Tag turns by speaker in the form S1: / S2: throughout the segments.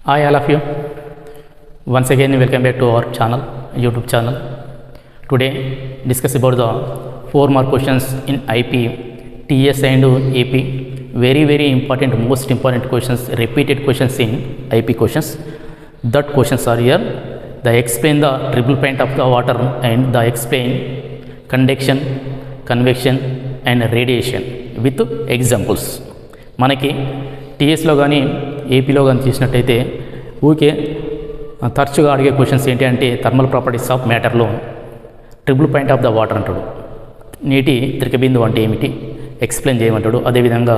S1: Hi all of you. Once again welcome back to our channel, YouTube channel. Today discuss about the 4 more questions in IPE TS and AP. Very important, most important questions, repeated questions in IP questions. That questions are here. They explain the triple point of the water and they explain conduction, convection and radiation with examples. మనకి టీఎస్లో కానీ ఏపీలో కానీ తీసినట్టయితే ఊకే తరచుగా అడిగే questions ఏంటి అంటే thermal properties of మ్యాటర్లో triple point of the water అంటాడు, నీటి త్రికబిందు అంటే ఏమిటి ఎక్స్ప్లెయిన్ చేయమంటాడు. అదేవిధంగా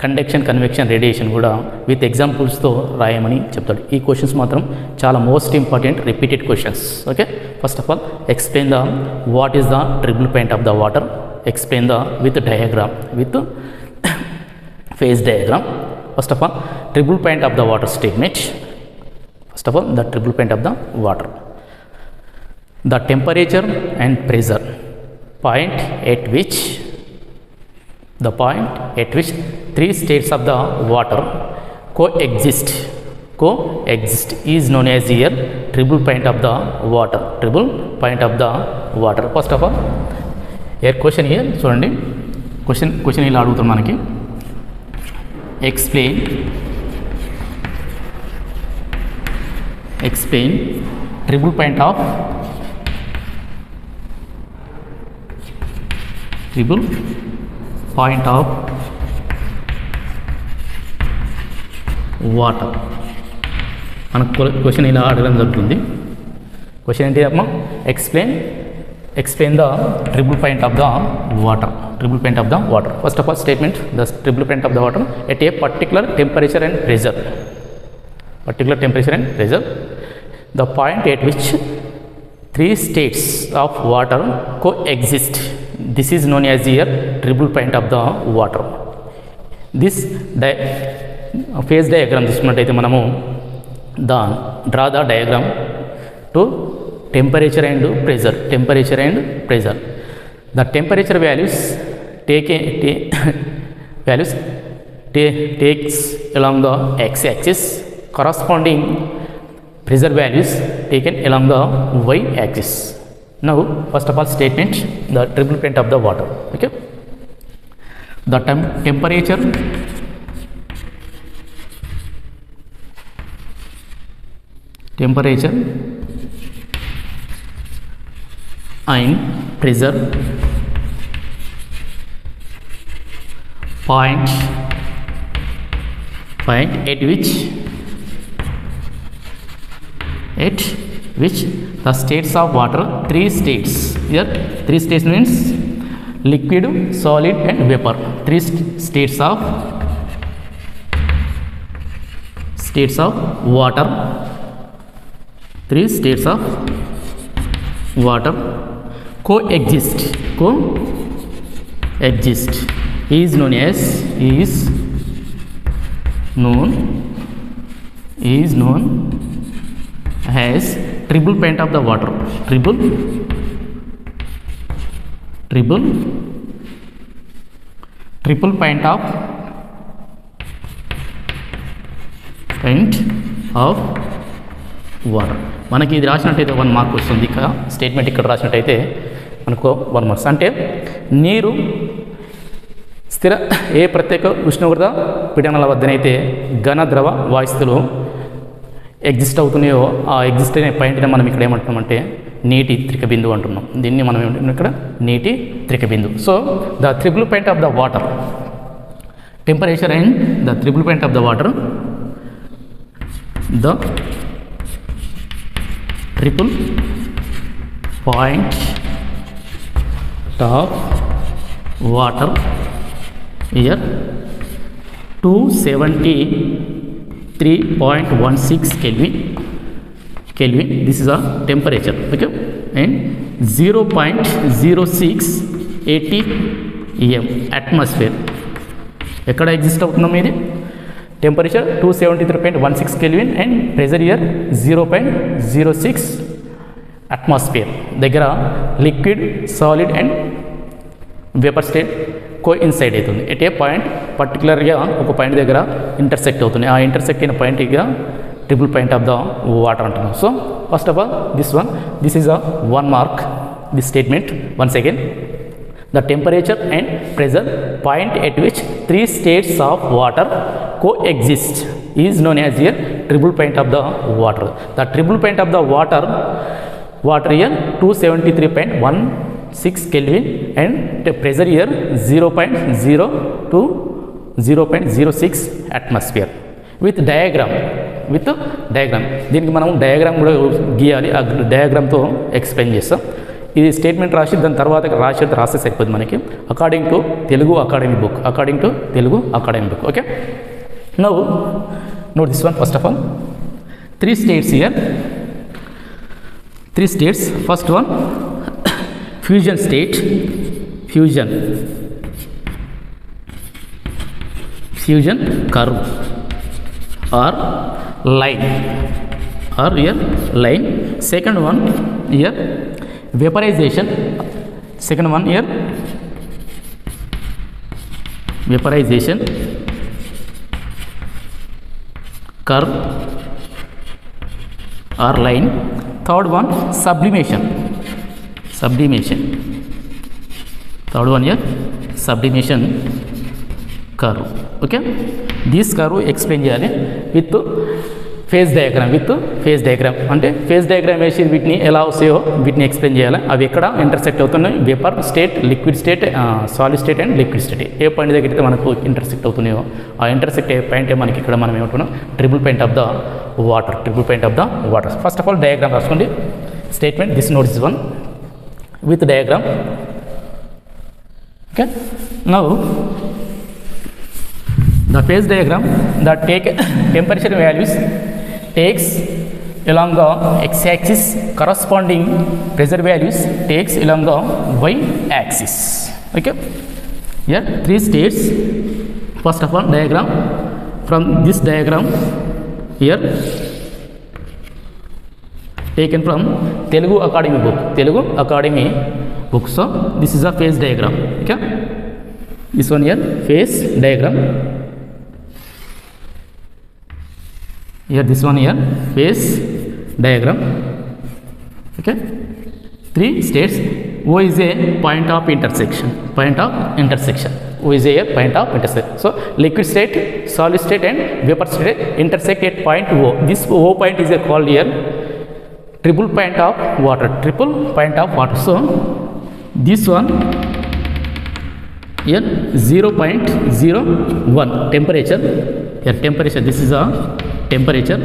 S1: కండక్షన్, కన్వెక్షన్, రేడియేషన్ కూడా విత్ ఎగ్జాంపుల్స్తో రాయమని చెప్తాడు. ఈ క్వశ్చన్స్ మాత్రం చాలా most important repeated questions. Okay, first of all explain the what is the triple point of the water, explain the with diagram, with phase diagram. First of all, triple point of the water statement. First of all, the triple point of the water, the temperature and pressure, point at which three states of the water coexist is known as here triple point of the water. Triple point of the water. First of all, here question here చూడండి, question ఇలా అడుగుతాం మనకి. explain triple point of water. మనకు question ఇలా అడగడం జరుగుతుంది. Question ఏంటి అమ్మా? explain the triple point of the water. Triple point of the water. First of all, statement, the triple point of the water at a particular temperature and pressure. The point at which three states of water coexist. This is known as here triple point of the water. This phase diagram తీసుకున్నట్టయితే మనము draw the diagram to temperature and pressure. The temperature values takes along the x-axis, corresponding pressure values taken along the y-axis. Now, first of all, statement, the triple point of the water. Okay, the temperature and pressure point at which the states of water, three states, here three states means liquid, solid and vapor. Three states of water, coexist is known as triple point of the water. Triple point of water. మనకి ఇది రాసినట్టయితే 1 mark వస్తుంది. ఇక్కడ statement ఇక్కడ రాసినట్టయితే మనకు 1 marks. అంటే నీరు స్థిర ఏ ప్రత్యేక ఉష్ణోగ్రత పీడనాల వద్దనైతే ఘన, ద్రవ, వాయుస్థితులు ఎగ్జిస్ట్ అవుతున్నాయో ఆ ఎగ్జిస్ట్ అయిన పాయింట్ని మనం ఇక్కడ ఏమంటున్నామంటే నీటి త్రికబిందు అంటున్నాం. దీన్ని మనం ఏమంటున్నాం ఇక్కడ నీటి త్రికబిందు. So the triple point of the water, temperature and the triple point of the water, the triple point of water here 273.16 Kelvin. This is a temperature. Okay, and 0.0680 em atmosphere. ఎక్కడ ఎగ్జిస్ట్ అవుతుందో మీది temperature 273.16 kelvin and pressure ఇయర్ 0.06 atmosphere దగ్గర liquid, solid and vapour state coincide అవుతుంది. At A point పర్టికులర్గా ఒక point దగ్గర intersect అవుతుంది. ఆ ఇంటర్సెక్ట్ అయిన పాయింట్ దగ్గర tribble point of the water antunna. So first of all this is a 1 mark, this statement. Once again, the temperature and pressure point at which 3 states of water coexist is known as a tribble point of the water. The tribble point of the water here 273.16 Kelvin and the pressure here 0.0 to 0.06 atmosphere. With diagram దీనికి మనం diagram కూడా గీయాలి. ఆ డయాగ్రామ్తో explain చేస్తాం. ఇది statement రాసి దాని తర్వాత రాస్తే సరిపోతుంది మనకి. According to Telugu academy book, okay. Now note this one. First of all, 3 states here, 3 states. First one, fusion state, fusion curve or line, or here line. Second one here, vaporization. Second one here, vaporization curve or line. Third one, sublimation. Third one here, sublimation curve. Okay, this curve explain చేయాలి with phase diagram. అంటే phase diagram వేసి వీటిని ఎలా వస్తాయో వీటిని explain చేయాలి. అవి ఎక్కడ ఇంటర్సెక్ట్ అవుతున్నాయి, vapour state, liquid state, solid state and liquid state. A point దగ్గర అయితే మనకు ఇంటర్సెక్ట్ అవుతున్నాయో ఆ ఇంటర్సెక్ట్ పాయింట్ మనకి ఇక్కడ మనం ఏమంటున్నాం, triple point of the water. First of all diagram రాసుకోండి. Statement this note is one with diagram. Okay, now the phase diagram that take temperature values takes along the x-axis, corresponding pressure values takes along the y-axis. Okay, here 3 states. First of all diagram, from this diagram here taken from Telugu Academy book. So this is a phase diagram. Okay, this one here phase diagram. Here this one here phase diagram. Okay, 3 states. O is a point of intersection. O is a point of intersection. So liquid state, solid state and vapor state intersect at point O. This O point is called here triple point of water. So this one here 0.01 temperature. Here temperature, this is a temperature,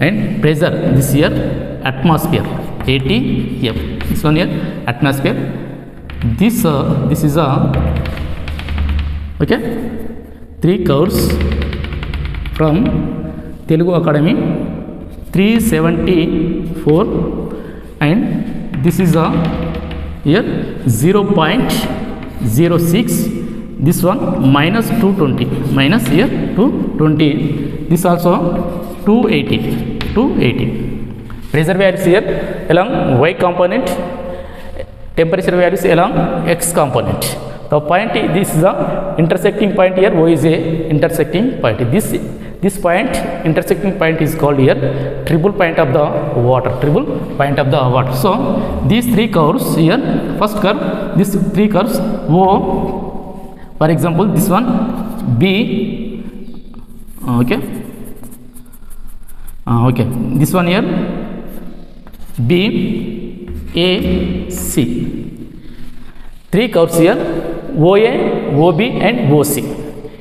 S1: and pressure this here atmosphere, ATM. This one here atmosphere. This is a okay, 3 curves from Telugu Academy 374, and this is a here 0.06. This one minus 220, minus here 220. This also 280. Pressure values here along y component, temperature values along x component. The point, this is a intersecting point here. O is a intersecting point. This point, intersecting point, is called here triple point of the water. So these 3 curves here, first curve, these 3 curves O, for example this one B, okay, this one here B, A, C. 3 curves here, OA, OB and OC.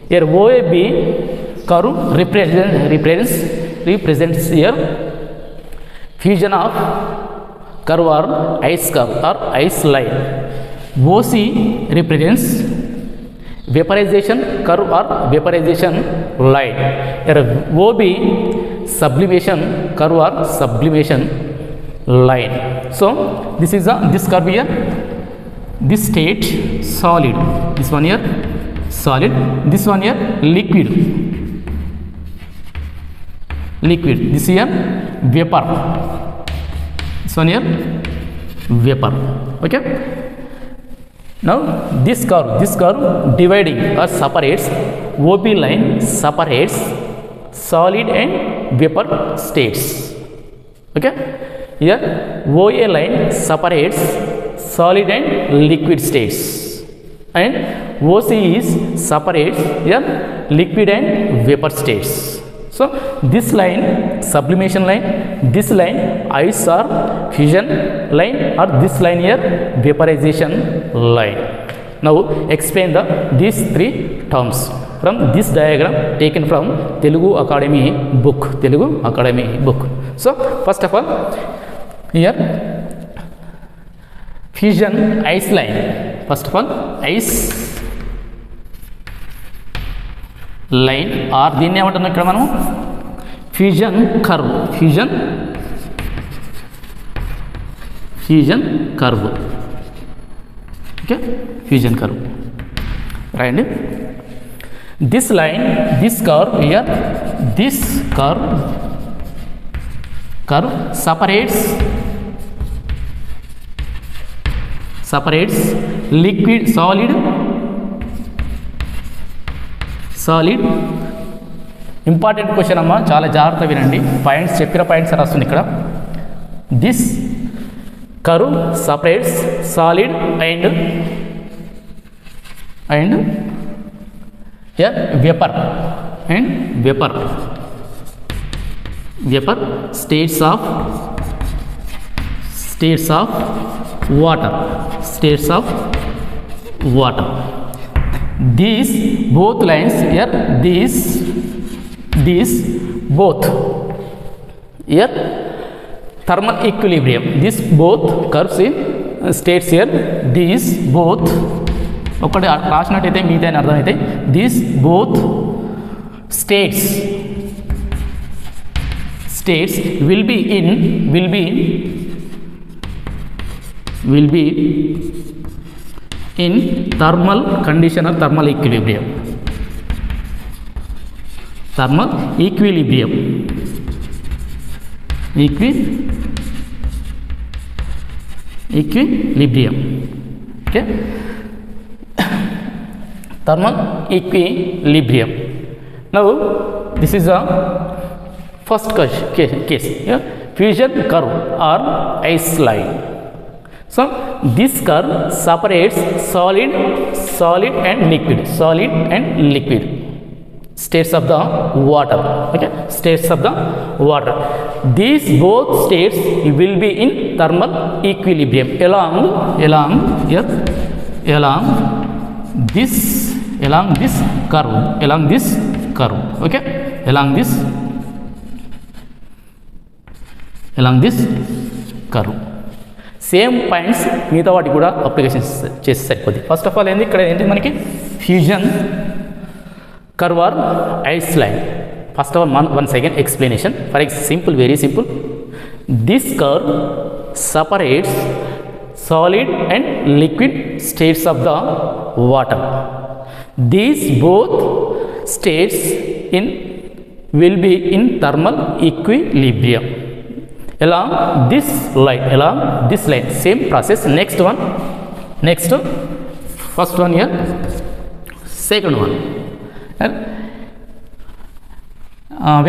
S1: Here OAB curve represents here fusion of curve or ice curve or ice line. OC represents vaporization curve or vaporization line. Here OB sublimation curve or sublimation line. So this is this curve here, this state solid, this one here solid, this one here liquid, this here vapor, this one here vapor. Okay, now this curve dividing or separates, OB line separates solid and vapor states. Okay, here OA line separates solid and liquid states, and OC is separates here liquid and vapor states. So this line sublimation line, this line ice or fusion line, or this line here vaporization line. Now explain these three terms from this diagram taken from Telugu Academy book. Telugu Academy book. So first of all, here fusion ice line. First of all, ice line or దీన్ని ఏమంటున్నాం ఇక్కడ మనం fusion curve. Fusion curve. Okay, fusion curve రాయండి. This line, this curve here, this curve separates liquid solid. Important question అమ్మా, చాలా జాగ్రత్త వినండి. Points చెప్పిన పాయింట్స్ రాస్తుంది ఇక్కడ. This curve separates solid and here vapor states of water. These both lines here, these both here thermal equilibrium. This both curves in states here, these both ఒకటి రాసినట్టయితే మిగతా అని అర్థమైతే these both states will be in thermal condition or thermal equilibrium. Okay, thermal equilibrium. Now this is a first case yeah, fusion curve or ice line. So this curve separates solid and liquid states of the water. Okay, states of the water. These both states will be in thermal equilibrium along this curve. Okay, along this curve. Same points మిగతా వాటి కూడా applications చేసి సరిపోద్ది. First of all ఏంది ఇక్కడ ఏంటి మనకి fusion curve or ice line. First of all one second explanation. For example, very simple. This curve separates solid and liquid states of the water. These both states will be in thermal equilibrium along this line. Same process. Next first one here, second one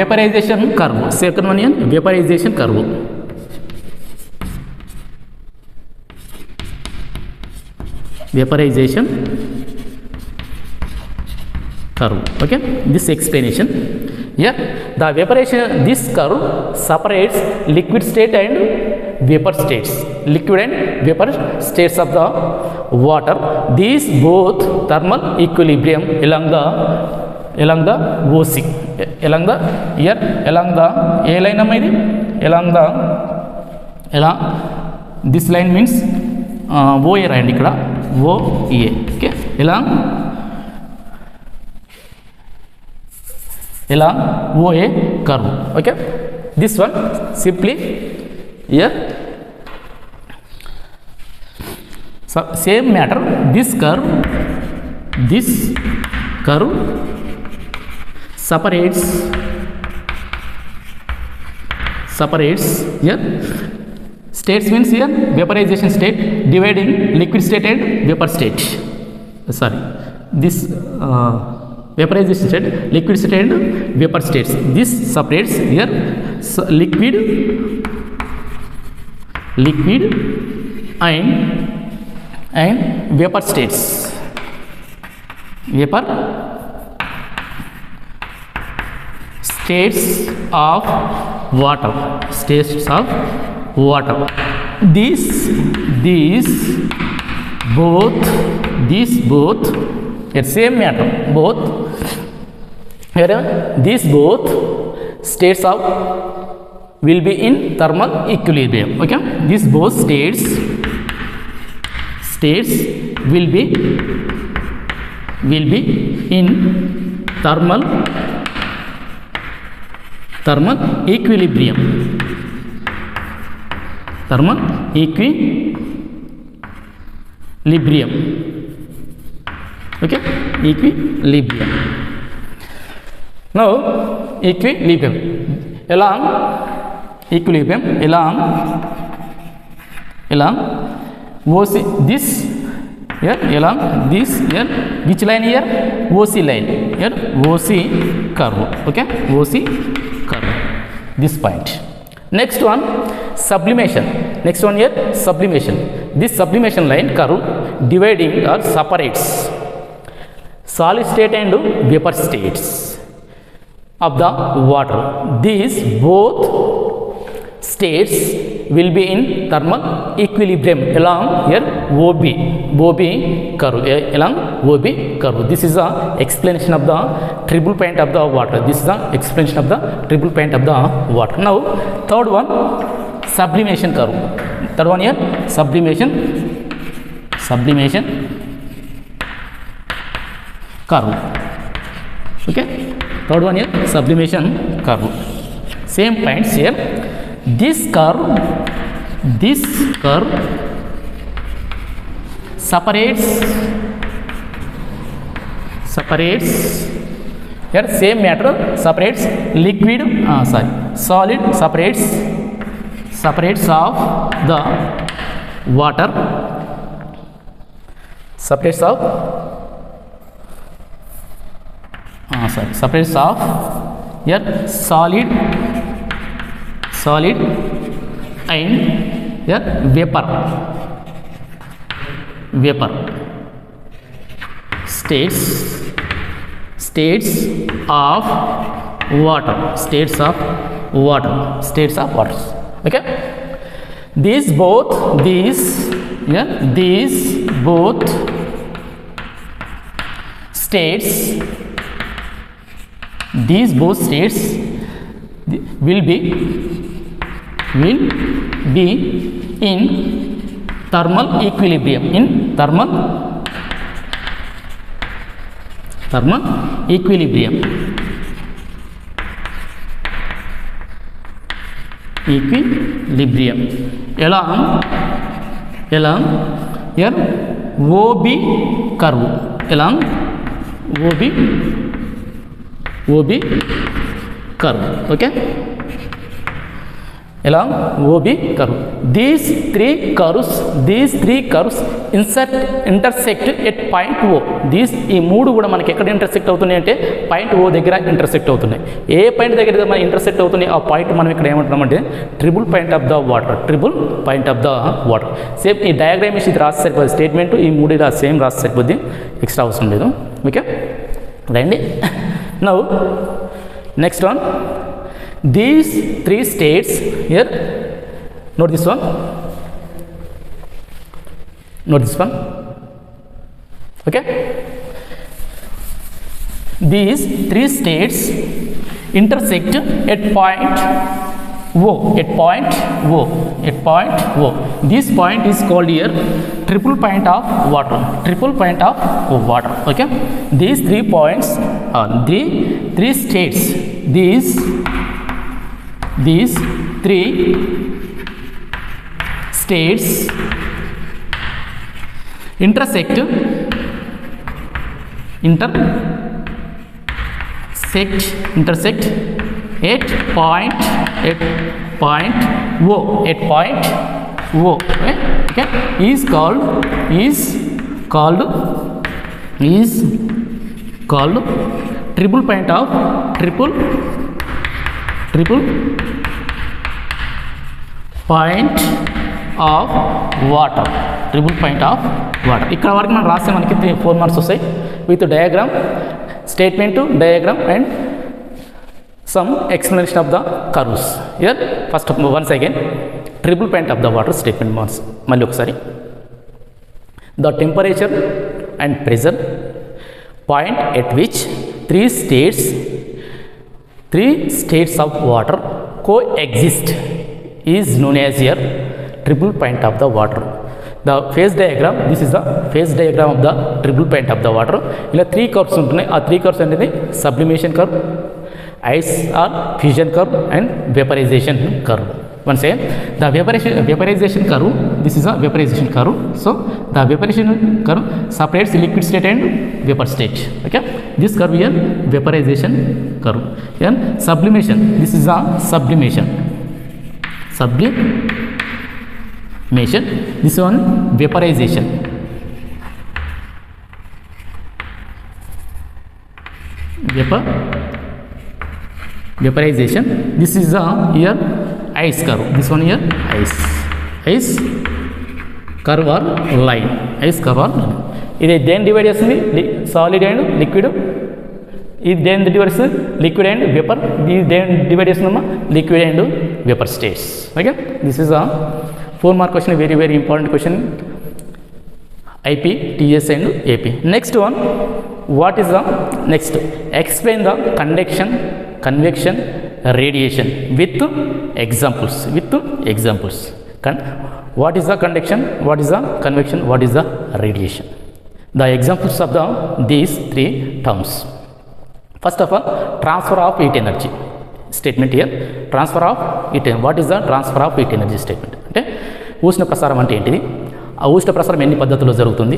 S1: vaporization curve. Second one here, vaporization curve. Vaporization curve. Okay, this explanation here, the vaporization, this curve separates liquid state and vapor states of the water. These both thermal equilibrium along the OC, along the A line amidi, along this line means OA right ikkada OA. Okay, along OA curve. Okay, this one simply here, so same matter. This curve separates here. States means here vaporization state, dividing liquid state and vapor state. Sorry, this vaporization state, liquid state and vapor states. This separates here liquid and vapor states. Vapor states of water. States of water. These both it's same matter. Both here these both states of will be in thermal equilibrium. Okay, these both states will be in thermal equilibrium. Okay, equilibrium. Now equilibrium along OC, this here along this here, which line here? OC line here, OC curve. Okay, OC curve, this point. Next one, sublimation. Next one here, sublimation. This sublimation line curve dividing or separates solid state and vapor states of the water. These both states will be in thermal equilibrium along here OB curve, along OB curve. This is the explanation of the triple point of the water. This is the explanation of the triple point of the water. Now third one, sublimation curve. Third one here, sublimation curve. Okay, third one here, sublimation curve. Same points here. This curve separates here, same matter, separates liquid solid, separates of the water, separates of here solid and here vapor states of water. Okay, these both states will be in thermal equilibrium. Along here OB curve, along OB curve. Okay, along OB curve. These three curves intersect at point O. ఈ మూడు కూడా మనకి ఎక్కడ intersect అవుతున్నాయి అంటే point O దగ్గర intersect అవుతున్నాయి. ఏ point దగ్గర మనం ఇంటర్సెక్ట్ అవుతున్నాయి ఆ పాయింట్ మనం ఇక్కడ ఏమంటున్నామంటే triple point of the water. Same ఈ డయాగ్రామ్ ఇది రాసి సరిపోద్ది, స్టేట్మెంట్ ఈ మూడు ఇలా సేమ్ రాసి సరిపోద్ది, ఎక్స్ట్రా అవసరం లేదు. ఓకే రండి. Now next one, these three states here, note this one, okay, these three states intersect at point O. This point is called here triple point of water. Okay, these 3 points are three states. These 3 states intersect at point O. Okay, is called called triple point of point of water. Triple point of water. ఇక్కడ వరకు మనం రాస్తే మనకి 4 marks వస్తాయి with diagram, statement, diagram and some explanation of the curves. Here first of once again triple point of the water statement marks malli okasari. The temperature and pressure point at which three states of water coexist is known as your triple point of the water. The phase diagram, this is the phase diagram of the triple point of the water. ila three curves untunayi, aa three curves anedi sublimation curve, ice or fusion curve and vaporization curve. Once again, the vaporization curve, this is a vaporization curve. So the vaporization curve separates liquid state and vapor state. Okay, this curve here vaporization curve. Then sublimation, this is a sublimation, this one vaporization. Vaporization, this is a here ice curve, this one here ice curve or line, ice curve or line. ఇది దేని divide చేస్తుంది? Solid and liquid. ఇది దేని divide చేస్తుంది? Liquid and vapour. ఇది దేని divide చేస్తుందమ్మా? Liquid and vapour states. Okay, this is a 4 mark question, very very important question, IP, TS and AP. Next one, what is the next? Explain the conduction, convection, radiation with examples. What is the conduction, what is the convection, what is the radiation? The examples of these three terms. First of all, transfer of heat energy statement here. Transfer of heat energy. What is the transfer of heat energy statement? అంటే ఉష్ణ ప్రసారం అంటే ఏంటిది, ఆ ఉష్ణ ప్రసారం ఎన్ని పద్ధతుల్లో జరుగుతుంది,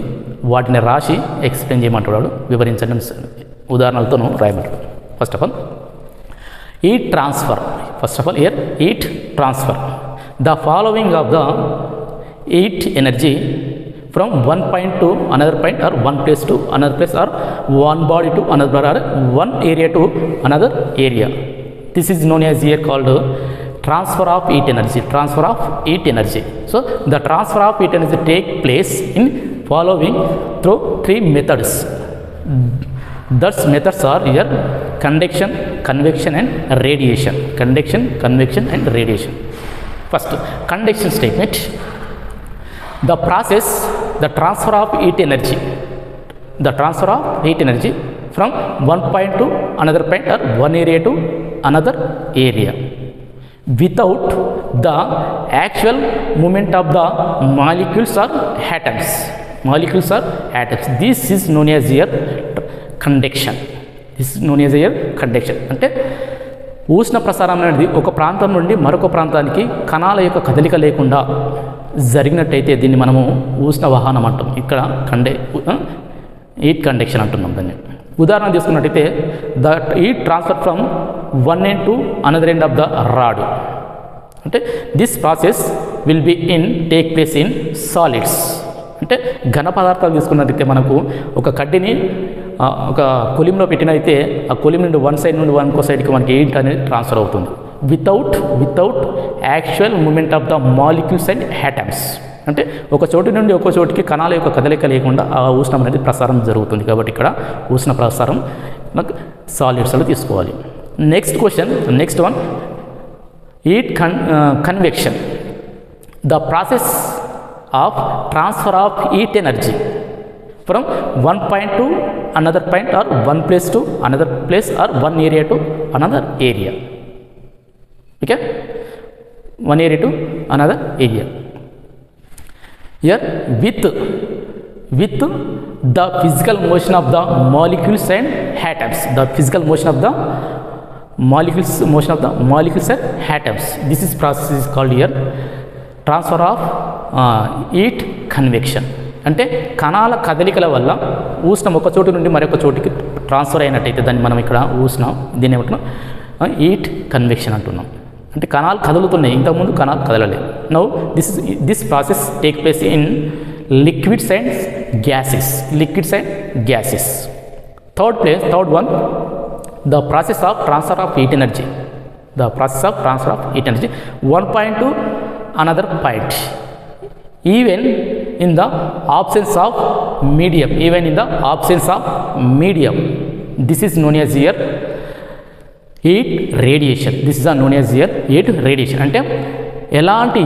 S1: వాటిని రాసి ఎక్స్ప్లెయిన్ చేయమంటున్నాడు, వివరించండి ఉదాహరణలతోనూ రాయమంటాడు. First of all heat transfer. First of all here heat transfer. The following of the heat energy from one point to another point or one place to another place or one body to another or one area to another area. This is known as here called transfer of heat energy. Transfer of heat energy. So the transfer of heat energy take place in following through three methods. Those methods are here conduction, convection and radiation. Conduction, convection and radiation. First, conduction statement. The process, the transfer of heat energy. The transfer of heat energy from one point to another point or one area to another area without the actual movement of the molecules or atoms. Molecules or atoms. This is known as here conduction. This is known as here conduction. అంటే ఉష్ణ ప్రసారం అనేది ఒక ప్రాంతం నుండి మరొక ప్రాంతానికి కణాల యొక్క కదలిక లేకుండా జరిగినట్టయితే దీన్ని మనము ఉష్ణ వాహనం అంటాం. ఇక్కడ హీట్ కండక్షన్ అంటున్నాం దాన్ని. ఉదాహరణ తీసుకున్నట్టయితే the heat transfer from one end to another end of the rod. అంటే this process will be take place in solids. అంటే ఘన పదార్థాలు తీసుకున్నట్టయితే మనకు ఒక కడ్డీని ఒక కొలిమిలో పెట్టినైతే ఆ కొలిమి నుండి వన్ సైడ్ నుండి ఇంకో సైడ్కి మనకి హీట్ అనేది ట్రాన్స్ఫర్ అవుతుంది without actual moment of the molecules and atoms. అంటే ఒక చోటు నుండి ఒక చోటికి కణాల యొక్క కదలిక లేకుండా ఆ ఉష్ణం అనేది ప్రసారం జరుగుతుంది. కాబట్టి ఇక్కడ ఉష్ణ ప్రసారం మనకు సాలిడ్స్లో తీసుకోవాలి. Next question, next one, heat convection. The process of transfer of heat energy from one point to another point or one place to another place or one area to another area. Okay, one area to another area. Here with the physical motion of the molecules and atoms. The physical motion of the molecules and atoms. This is process is called here transfer of heat convection. అంటే కణాల కదలికల వల్ల ఉష్ణం ఒక చోటు నుండి మరొక చోటికి transfer అయినట్టయితే దాన్ని మనం ఇక్కడ ఉష్ణం దీన్ని ఏమంటున్నాం హీట్ కన్వెక్షన్ అంటున్నాం. అంటే కణాలు కదులుతున్నాయి, ఇంతకుముందు కణాలు కదలలేదు. Now this process take place in liquids and gases. Third one, the process of transfer of heat energy. The process of transfer of heat energy, one point to another point, even in the absence of medium. Even in the absence of medium, this is known as here heat radiation. This is known as here heat radiation. అంటే ఎలాంటి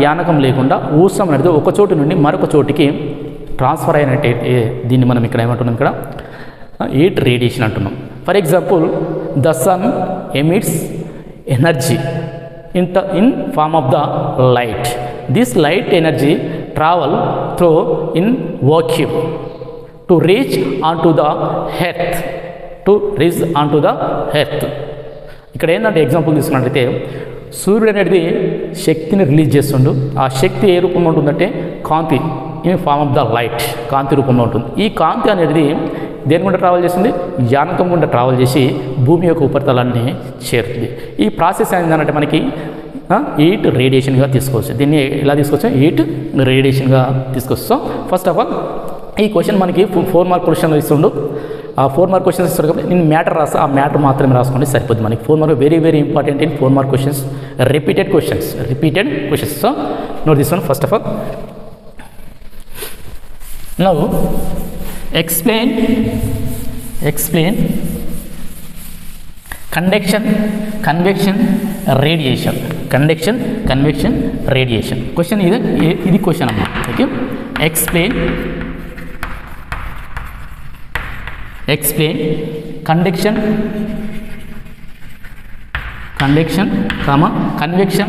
S1: యానకం లేకుండా ఊష్ణం అనేది ఒక చోటు నుండి మరొక చోటికి transfer అయినట్టయితే దీన్ని మనం ఇక్కడ ఏమంటున్నాం, ఇక్కడ హీట్ రేడియేషన్ అంటున్నాం. For example, the sun emits energy in form of the light. This light energy travel through in vacuum to reach on to the earth. ఇక్కడ ఏంటంటే ఎగ్జాంపుల్ తీసుకున్నట్లయితే, సూర్యుడు అనేది శక్తిని రిలీజ్ చేస్తుండు. ఆ శక్తి ఏ రూపంలో ఉంటుందంటే కాంతి, in form of the light, కాంతి రూపంలో ఉంటుంది. ఈ కాంతి అనేది దేని గుండా ట్రావెల్ చేస్తుంది? యానకం గుండా ట్రావెల్ చేసి భూమి యొక్క ఉపరితలాన్ని చేరుతుంది. ఈ ప్రాసెస్ ఏంటంటే మనకి హీట్ రేడియేషన్గా తీసుకోవచ్చు. దీన్ని ఎలా తీసుకోవచ్చు? హీట్ రేడియేషన్గా తీసుకొస్తాం. ఫస్ట్ ఆఫ్ ఆల్ ఈ క్వశ్చన్ మనకి 4 మార్క్ క్వశ్చన్ ఇస్తుండు. ఆ 4 మార్క్ క్వశ్చన్స్ ఇస్తారు కాబట్టి నేను మ్యాటర్ రాస్తా, ఆ మ్యాటర్ మాత్రమే రాసుకోండి సరిపోద్ది. మనకి 4 mark very very important in 4 mark questions, repeated questions. So note this one. First of all, now explain conduction, convection, radiation. Conduction, convection, radiation. Question ఇది క్వశ్చన్ అమ్మా. Okay, explain conduction, comma convection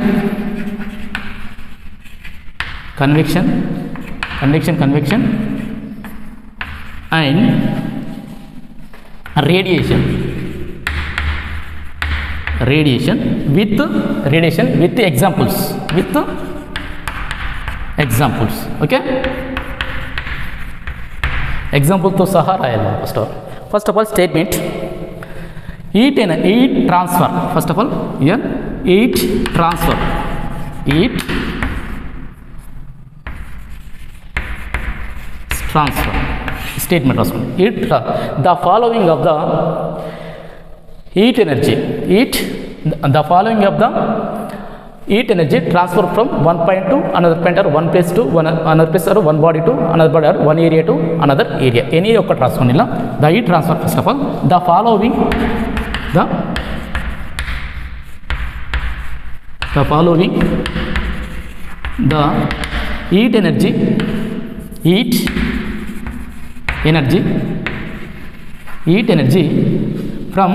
S1: and radiation with examples. Okay, example తో సహా రాయాలి. First of all statement, heat transfer. First of all here heat transfer statement రాసుకోండి. the following of the heat energy transfer from one point to another point, or one place to another place, or one body to another body, or one area to another area. Any ఒక్కటి రాసుకోండి. ఇలా the heat transfer, first of all the following the heat energy from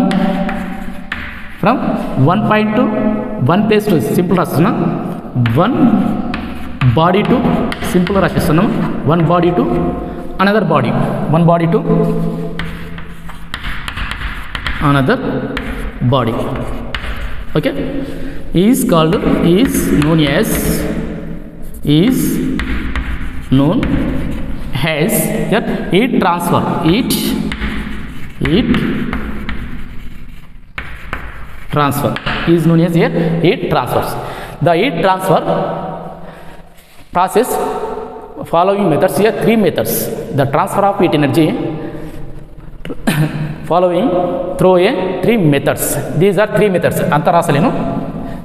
S1: one point to one place to, simple రాస్తున్నా, one body to, simple రాసిస్తున్నాం, one body to another body, one body to another body. Okay, is known as heat transfer. Heat transfer is known as heat transfers. The heat transfer process following methods, here 3 methods. The transfer of heat energy following through 3 methods. These are 3 methods. anta rasalenu.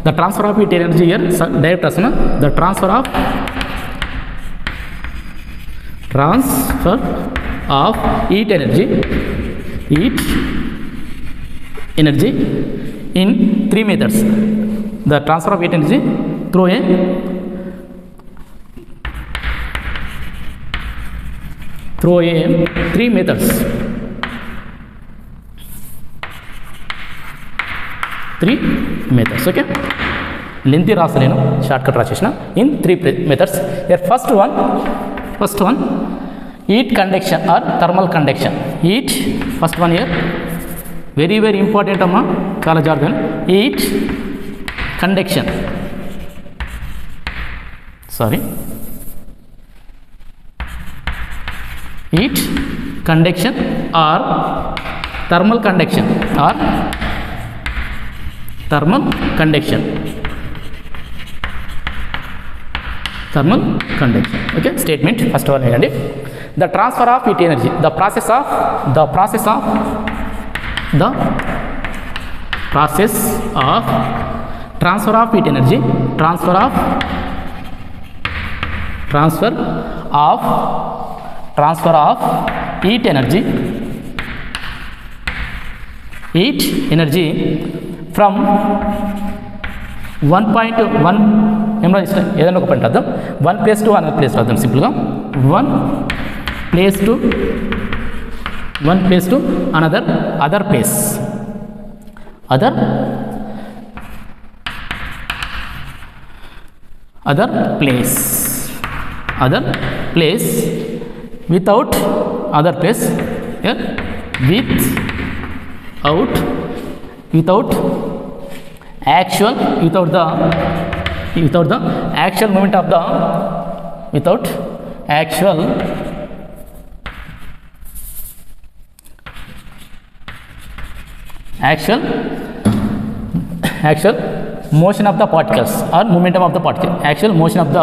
S1: The transfer of heat energy here direct rasuna. The transfer of heat energy in 3 methods. The transfer of heat energy through 3 methods. 3 methods. Okay, lengthy రాసలేను, short cut రాసేసిన. in 3 methods. Here first one heat conduction or thermal conduction. Heat, first one here very very important amma, చాలా జాగ్రత్తగా. heat conduction, heat conduction or thermal conduction, Okay, statement first one. the transfer of heat energy, the process of transfer of heat energy, transfer of heat energy from one point to one ఏదైనా ఒక point రాద్దాం, one place to another place రాద్దాం సింపుల్గా, one place to another place without other place, yeah, without the actual movement of the actual motion of the particles or momentum of the particle, actual motion of the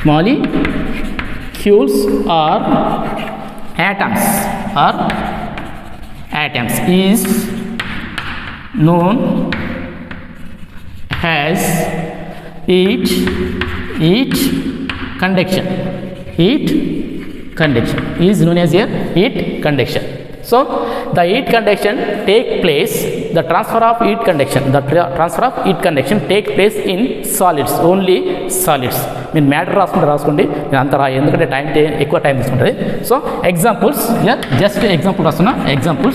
S1: molecules or atoms is known as heat conduction is known as heat conduction. So the heat conduction take place, the transfer of heat conduction take place in solids, only solids. మీరు matter రాసుకోండి, నేను అంత ఎందుకంటే ఎక్కువ time తీసుకుంటుంది. So examples just example రాస్తున్నా, example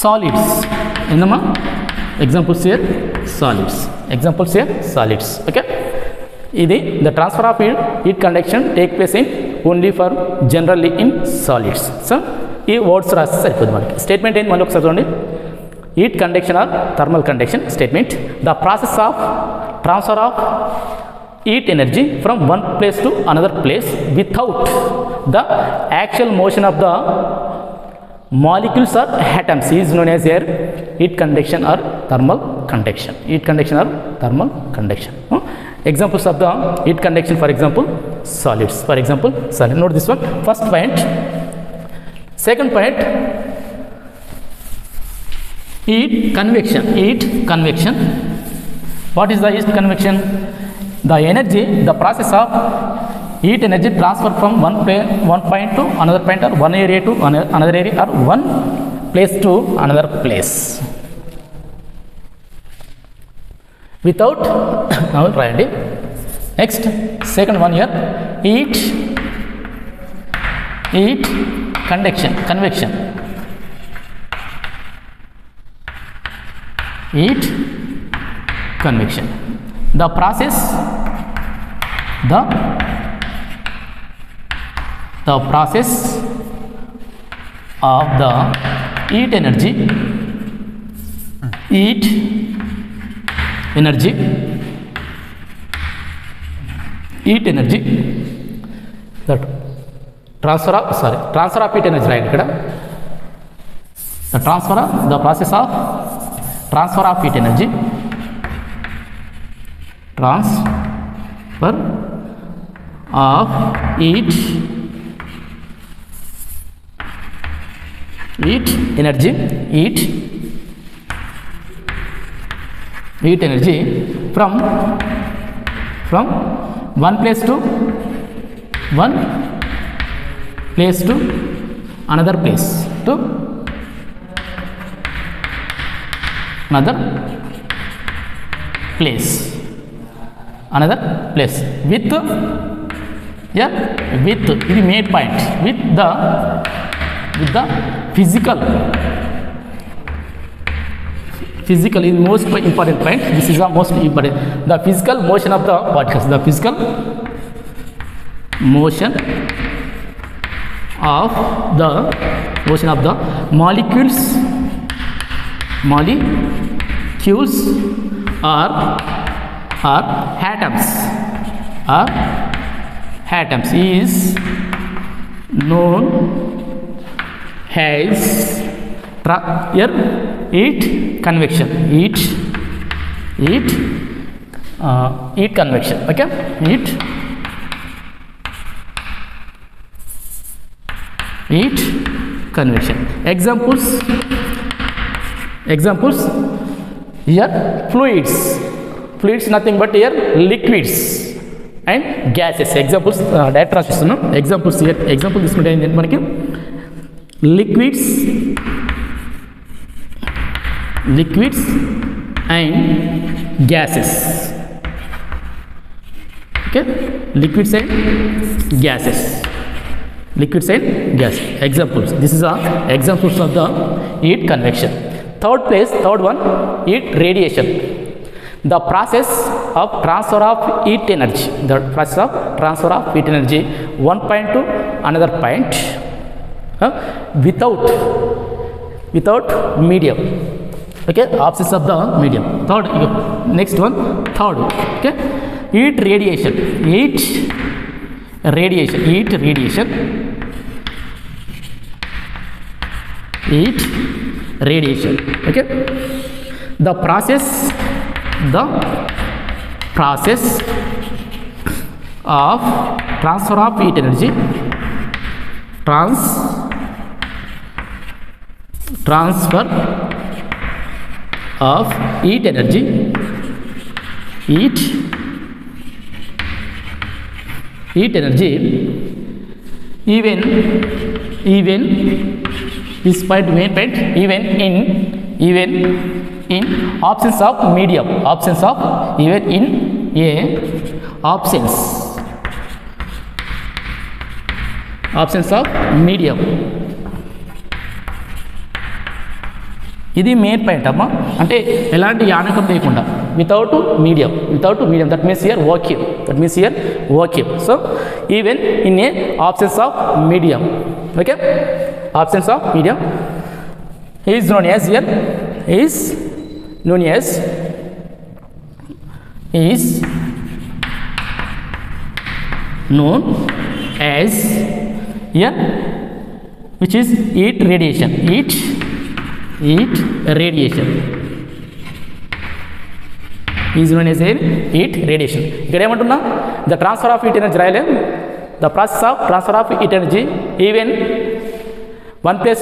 S1: solids ఏందమ్మా, examples solids okay. ఇది the transfer of heat conduction take place in only for generally in solids. So ఈ వర్డ్స్ రాస్తే సరిపోతుంది మనకి. స్టేట్మెంట్ ఏంటి మళ్ళీ ఒకసారి చూడండి, heat conduction or thermal conduction statement, the process of transfer of heat energy from one place to another place without the actual motion of the molecules or atoms is known as heat conduction or thermal conduction. Examples of the heat conduction, for example solids, note this one, first point. Second point, heat convection. What is the heat convection? The energy, the process of heat energy transfer from one point to another point, or one area to another area, or one place to another place without now try. Next, second one here, heat convection. Heat convection, the process of the heat energy that transfer of heat energy, right ikkada the process of transfer of heat energy, transfer of heat energy from one place to another place with the main point, with the physical is most important point. This is the most important, the physical motion of the particles, molecules or atoms is known as here heat convection, heat convection. Okay, heat convection. Examples here fluids nothing but here liquids and gases. Examples direct రాసిస్తున్నాం. Examples here example తీసుకుంటే ఏంటంటే మనకి liquids and gases. Okay, liquids and gases. Examples. This is examples of the heat convection. Third one, heat radiation. The process of transfer of heat energy. One point to another point without medium. Okay, opposites of the medium. Next one. Okay, heat radiation. Okay, the process of transfer of heat energy, transfer of heat energy, even this point main point, even in absence of medium, even in a absence of medium. ఇది main point అమ్మా, అంటే ఎలాంటి యానకం లేకుండా without medium. That means here vacuum. So even in a absence of medium. Okay, absence of medium is known as here, which is heat radiation. is known as heat radiation. ఇక్కడ ఏమంటున్నా, the transfer of heat energy రాయలే, the process of transfer of heat energy even one place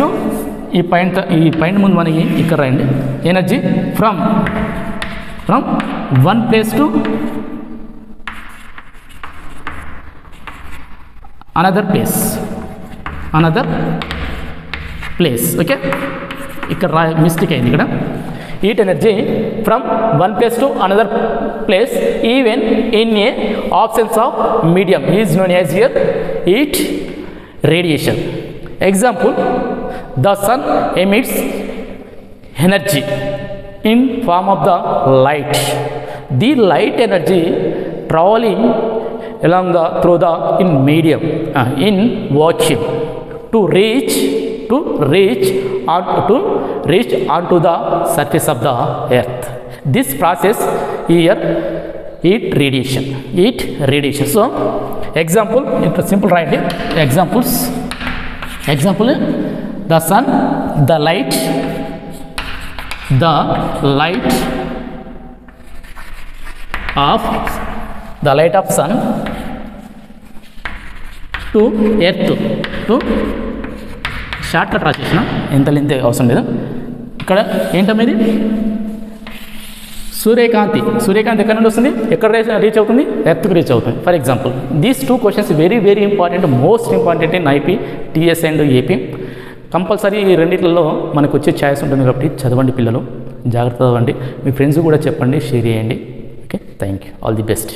S1: to ఈ point ముందు మనకి ఇక్కడ రాయండి. Energy from one place to another place. Okay, ఇక్కడ mistake అయింది. ఇక్కడ heat energy from one place to another place even in a absence of medium is known as here heat radiation. Example, the sun emits energy in form of the light. The light energy traveling along through the in medium in vacuum to reach onto the surface of the earth. This process here heat radiation. So example, it's simple right? Example, the sun, the light of sun to earth to short cut రాసేసిన, ఎంత length అవసరం లేదు. ఇక్కడ ఏంటమ్మేది సూర్యకాంతి ఎక్కడ నుండి వస్తుంది, ఎక్కడ రీచ్ అవుతుంది, ఎర్త్కి రీచ్ అవుతుంది. For example these 2 questions very important, most important in IP, TS and AP. Compulsory ఈ రెండిట్లలో మనకు వచ్చే ఛాయిస్ ఉంటుంది కాబట్టి చదవండి పిల్లలు, జాగ్రత్త చదవండి. మీ ఫ్రెండ్స్ కూడా చెప్పండి, షేర్ చేయండి. Okay, thank you, all the best.